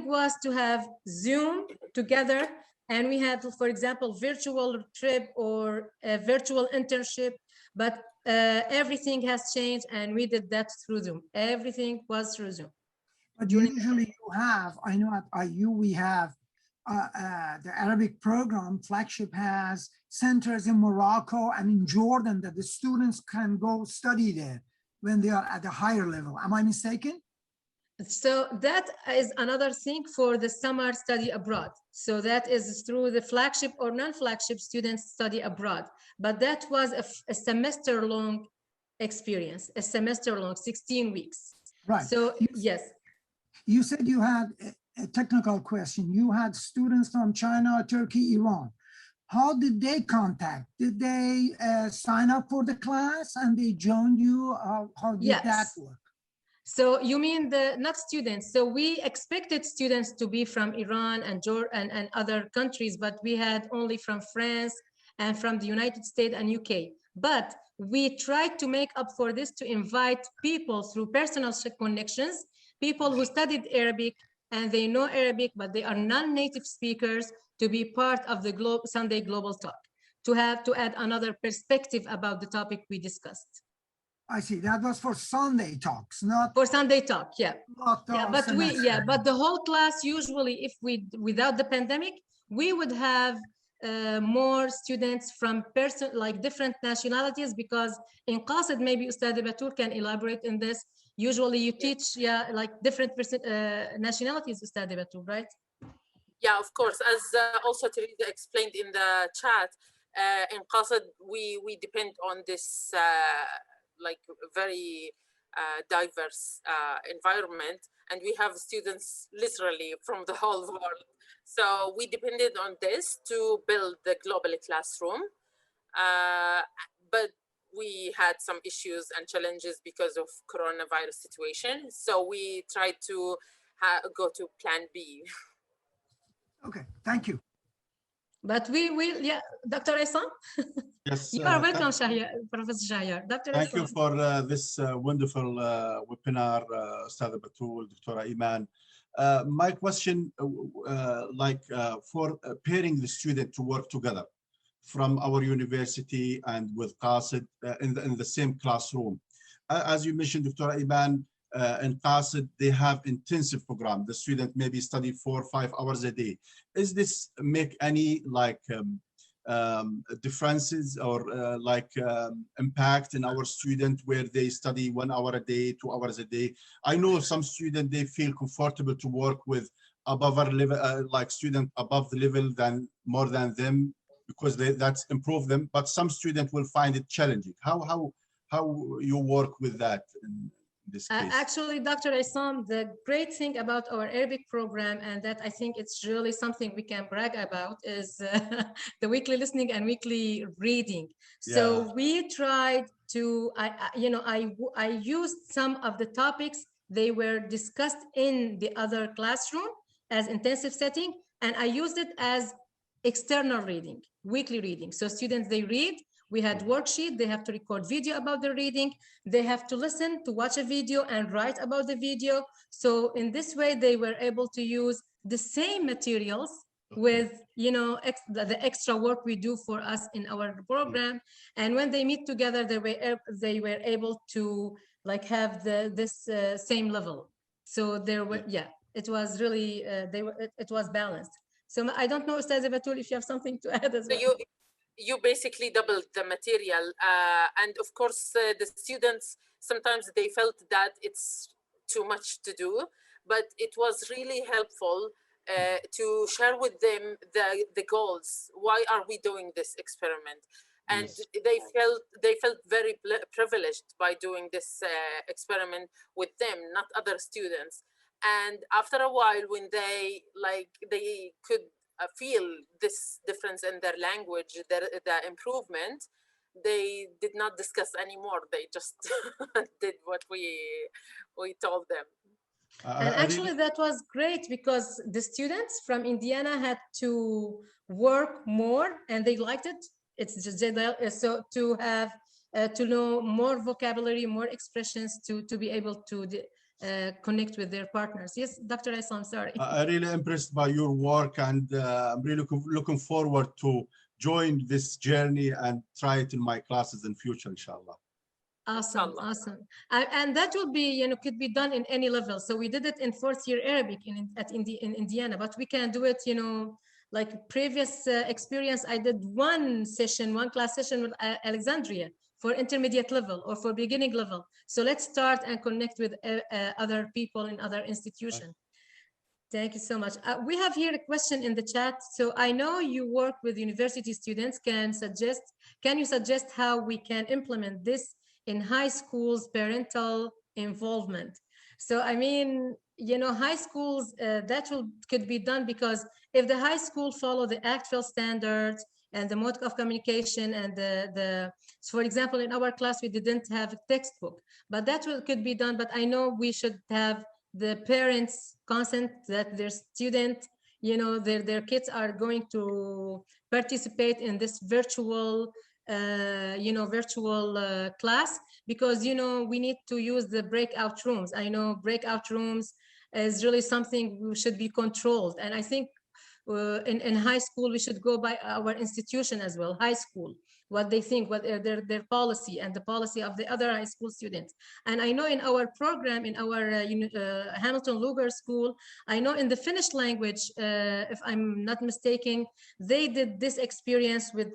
was to have Zoom together, and we had, for example, virtual trip or a virtual internship, but everything has changed, and we did that through Zoom. Everything was through Zoom. But usually you have, I know at IU we have the Arabic program flagship has centers in Morocco and in Jordan that the students can go study there when they are at a higher level. Am I mistaken? So that is another thing for the summer study abroad. So that is through the flagship or non-flagship students study abroad. But that was a semester-long experience, a semester-long, 16 weeks. Right. So yes. You said you had a technical question. You had students from China, Turkey, Iran. How did they contact? Did they sign up for the class and they joined you? How did that work? So you mean not students. So we expected students to be from Iran and Jordan and other countries, but we had only from France and from the United States and UK. But we tried to make up for this to invite people through personal connections, people who studied Arabic and they know Arabic, but they are non-native speakers, to be part of the Sunday Global Talk, to add another perspective about the topic we discussed. I see. That was for Sunday talks, not for Sunday talk. Yeah. But the whole class, usually, without the pandemic, we would have more students from different nationalities, because in Qasid, maybe Ustad Batoul can elaborate in this. Usually you teach like different nationalities, Ustad Batoul, right? Yeah, of course. As also Teresa explained in the chat, in Qasid, we depend on this like very diverse environment, and we have students literally from the whole world. So we depended on this to build the global classroom, but we had some issues and challenges because of coronavirus situation. So we tried to go to plan B. Okay, thank you. But we will, Dr. Isan? Yes. You are welcome, Professor Shahiyar. Dr. Thank you Islam. for this wonderful webinar, Ustad Batoul, Dr. Iman. My question, for pairing the student to work together from our university and with Qasid in the same classroom. As you mentioned, Dr. Iman, in Qasid, they have intensive program. The student maybe study 4 or 5 hours a day. Is this make any differences or impact in our student where they study 1 hour a day, 2 hours a day? I know some students, they feel comfortable to work with above our level, student above the level than more than them because that's improve them. But some students will find it challenging. How you work with that in this case? Actually, Dr. Islam, the great thing about our Arabic program, and that I think it's really something we can brag about, is the weekly listening and weekly reading. So we tried to, I used some of the topics they were discussed in the other classroom as intensive setting, and I used it as external reading, weekly reading. So students, they read. We had worksheet, they have to record video about the reading. They have to listen to watch a video and write about the video. So in this way, they were able to use the same materials with, the extra work we do for us in our program. And when they meet together, they were able to have this same level. So there were, it was really, it was balanced. So I don't know, Ustaz Batoul, if you have something to add as well. You basically doubled the material, and of course the students sometimes they felt that it's too much to do, but it was really helpful to share with them the goals. Why are we doing this experiment? And they felt very privileged by doing this experiment with them, not other students. And after a while, when they could feel this difference in their language, the improvement, they did not discuss anymore. They just did what we told them. And actually that was great because the students from Indiana had to work more and they liked it. It's just so to have to know more vocabulary, more expressions to be able to connect with their partners. Yes, Dr. Islam, sorry. I'm really impressed by your work, and I'm really looking forward to join this journey and try it in my classes in future, inshallah. Awesome, awesome. And that will be, could be done in any level. So we did it in 4th year Arabic in Indiana, but we can do it, like previous experience. I did one class session with Alexandria for intermediate level or for beginning level. So let's start and connect with other people in other institutions. Thank you so much. We have here a question in the chat. So I know you work with university students. Can you suggest how we can implement this in high schools' parental involvement? So I mean, high schools, could be done because if the high school follow the ACTFL standards and the mode of communication and so for example, in our class, we didn't have a textbook, but that could be done. But I know we should have the parents' consent that their student, their kids are going to participate in this virtual class, because, we need to use the breakout rooms. I know breakout rooms is really something we should be controlled. And I think in high school, we should go by our institution as well, high school, what they think, what their policy and the policy of the other high school students. And I know in our program, in our Hamilton Luger School, I know in the Finnish language, if I'm not mistaken, they did this experience with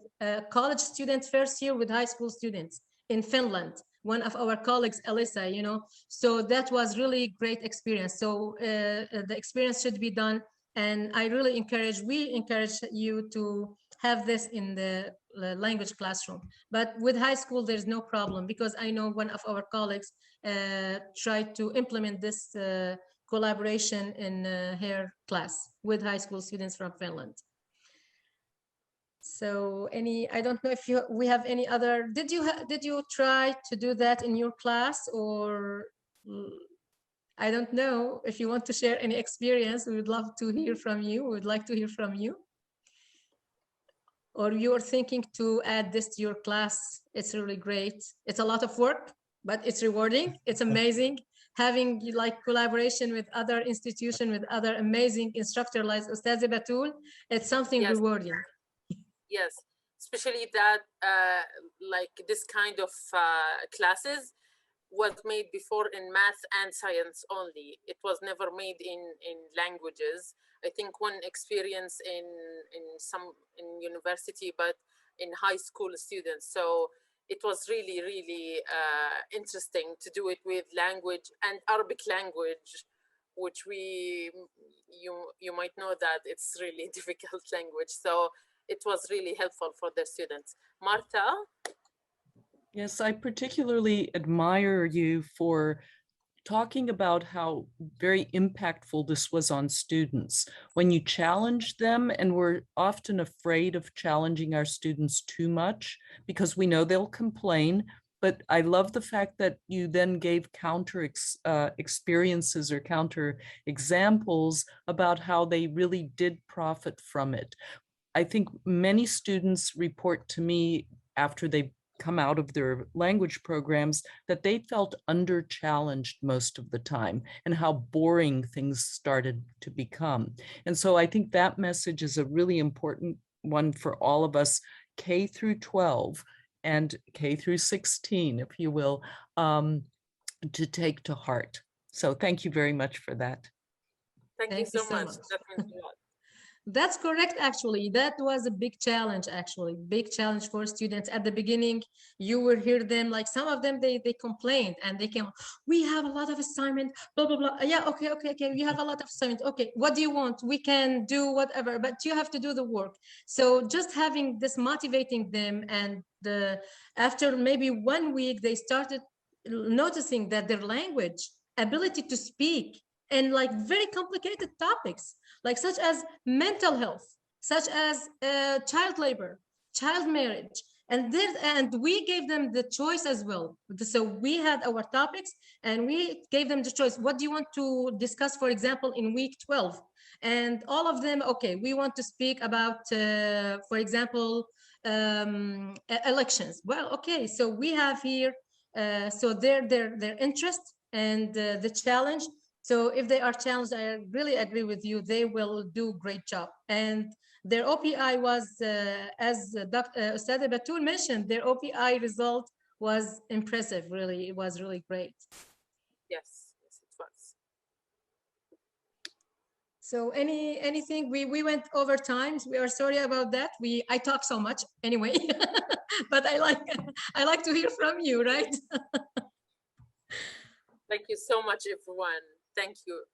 college students first year with high school students in Finland. One of our colleagues, Alyssa, so that was really great experience. So the experience should be done. And I really we encourage you to have this in the language classroom. But with high school, there's no problem, because I know one of our colleagues tried to implement this collaboration in her class with high school students from Finland. So I don't know if we have any other, did you try to do that in your class, or I don't know if you want to share any experience. We would love to hear from you. We would like to hear from you. or you're thinking to add this to your class, it's really great. It's a lot of work, but it's rewarding. It's amazing. Having like collaboration with other institutions, with other amazing instructors like Ustaz Batoul, it's something rewarding. Yes, especially that like this kind of classes was made before in math and science only. It was never made in languages. I think one experience in university, but in high school students. So it was really, really interesting to do it with language and Arabic language, which you might know that it's really difficult language. So it was really helpful for the students. Martha? Yes, I particularly admire you for talking about how very impactful this was on students. When you challenge them, and we're often afraid of challenging our students too much because we know they'll complain, but I love the fact that you then gave counter experiences or counter examples about how they really did profit from it. I think many students report to me after they come out of their language programs that they felt under-challenged most of the time and how boring things started to become. And so I think that message is a really important one for all of us, K through 12 and K through 16, if you will, to take to heart. So thank you very much for that. Thank you so much. That means a lot. That's correct, actually. That was a big challenge, actually. Big challenge for students. At the beginning, you will hear them, like some of them, they complained and they came, we have a lot of assignment, blah, blah, blah. Yeah, okay, you have a lot of assignment. Okay, what do you want? We can do whatever, but you have to do the work. So just having this motivating them, and after maybe 1 week, they started noticing that their language, ability to speak, and like very complicated topics, like such as mental health, such as child labor, child marriage, and we gave them the choice as well. So we had our topics and we gave them the choice. What do you want to discuss, for example, in week 12? And all of them, okay, we want to speak about, for example, elections. Well, okay, so we have here, so their interest and the challenge. So if they are challenged, I really agree with you, they will do a great job. And their OPI was, as Ustad Batoul mentioned, their OPI result was impressive, really. It was really great. Yes, it was. So anything, we went over time. We are sorry about that. I talk so much anyway, but I like to hear from you, right? Thank you so much, everyone. Thank you.